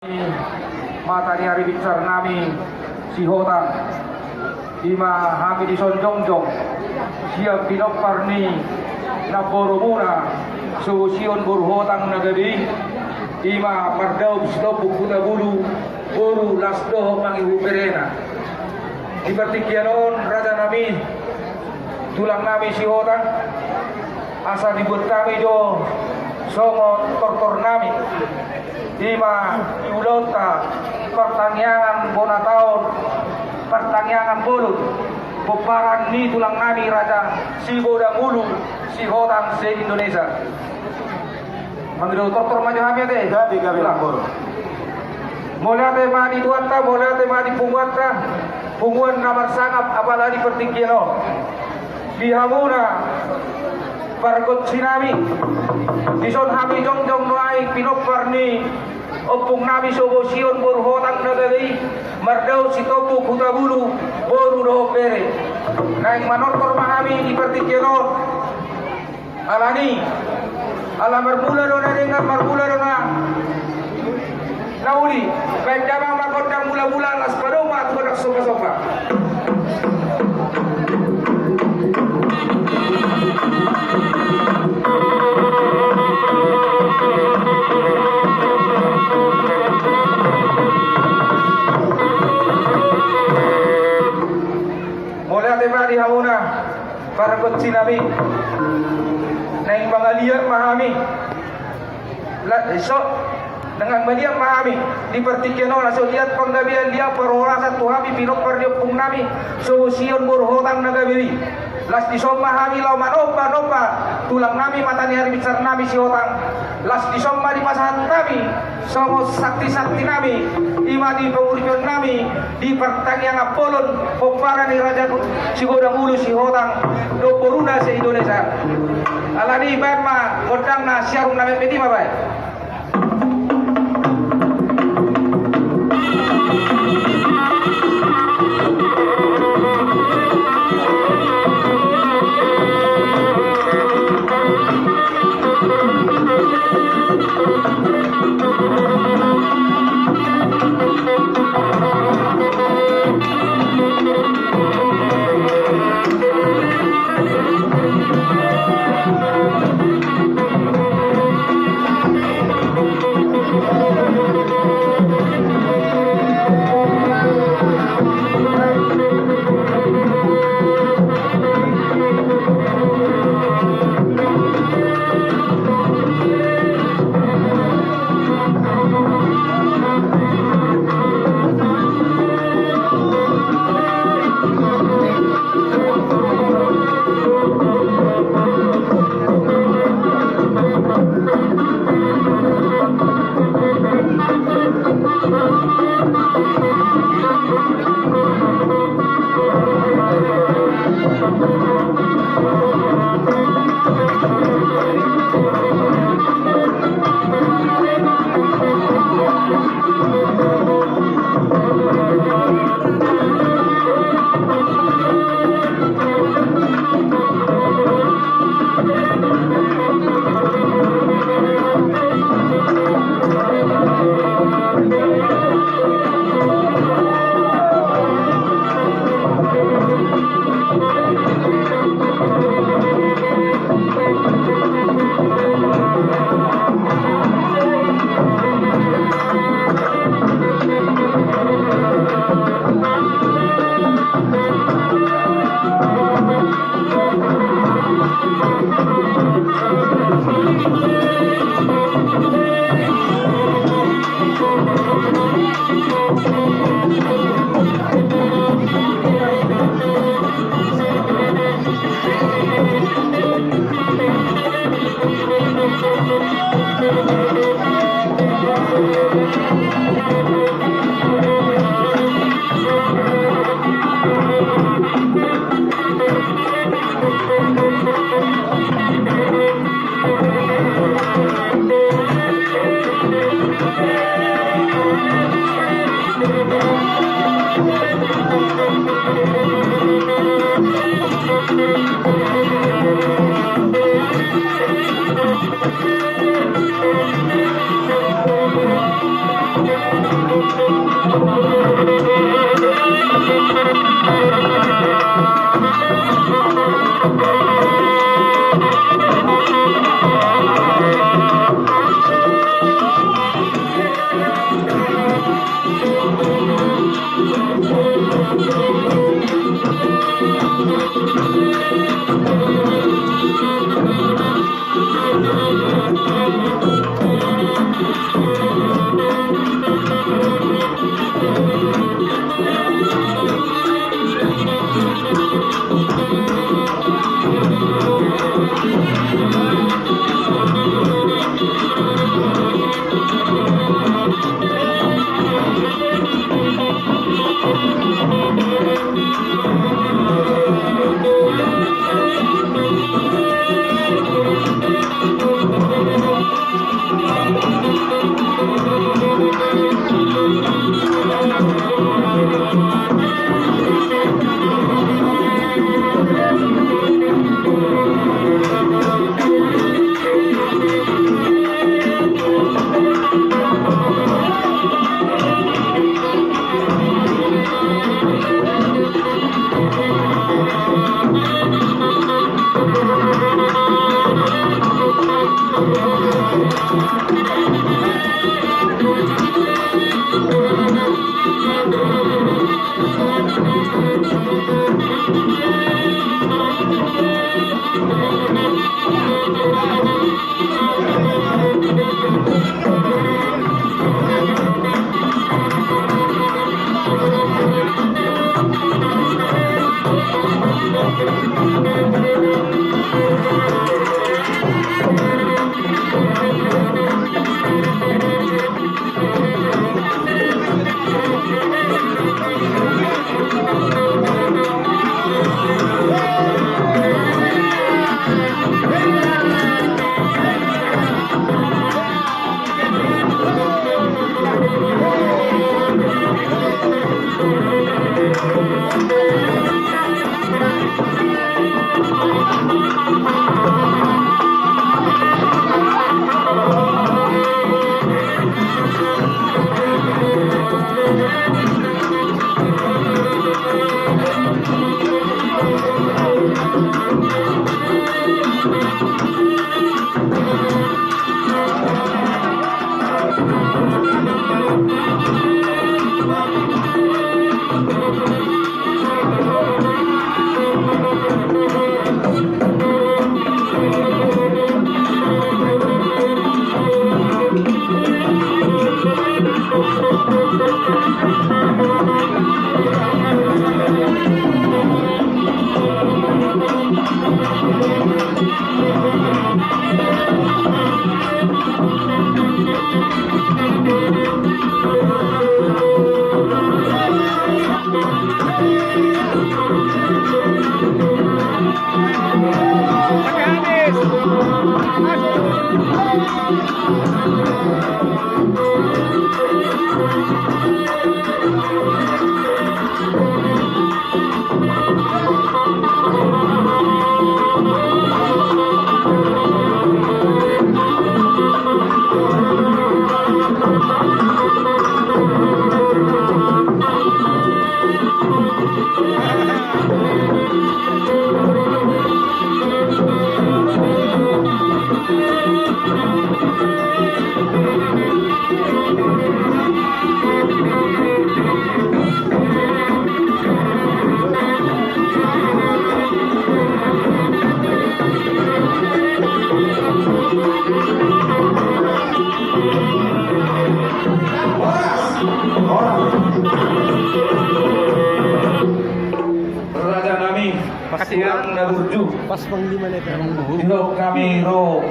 Matani hari besar nami si Hotang ima hami di sonjongjong siap pinoparni na boromuna susion burhotang nagadi ima pardau stop puta bulu boru lasdo mangi uperena di partikianon raja nami tulang nami si Hotang asa dibuat kami jo songo tortor nami ima iulota pertanyaan bona tahun pertanyaan bulut peparan ni tulang nami raja si boda mulu si Hotang se Indonesia manggil tortor maju hamil deh jadi bilang boro mulai tema di tuanta mulai tema di punguan kamar sangap apalagi pertinggian di hamuna Bargot sinami dison hami jongjong nuai pinopar ni opung nami sobo sion bor Hotang nagari mardau sitopu kuta bulu boru do pere naik manortor mahami di pertikeno alani ala marbula do na dengar marbula do na nauli baik jama makodang mula-mula las padoma at kodak sopa-sopa di hamuna para sinami naing bangalia mahami esok dengan media mahami di pertikeno laso lihat panggabian dia perola satu hami pinok perdiopung nami so sion bor Hotang nagabiri las di somma hami lau manopa tulang nami matani hari besar nami si Hotang las di somma di pasahan nami somo sakti-sakti nami ima di penguripan nami di pertanyaan Apolon peparan raja si boda mulu si Hotang do boruna se Indonesia alani bema kodang na siarum nami pedima baik Thank you. Raja kami Pas silang nagurju pas panglima na ito. Dilo kami ro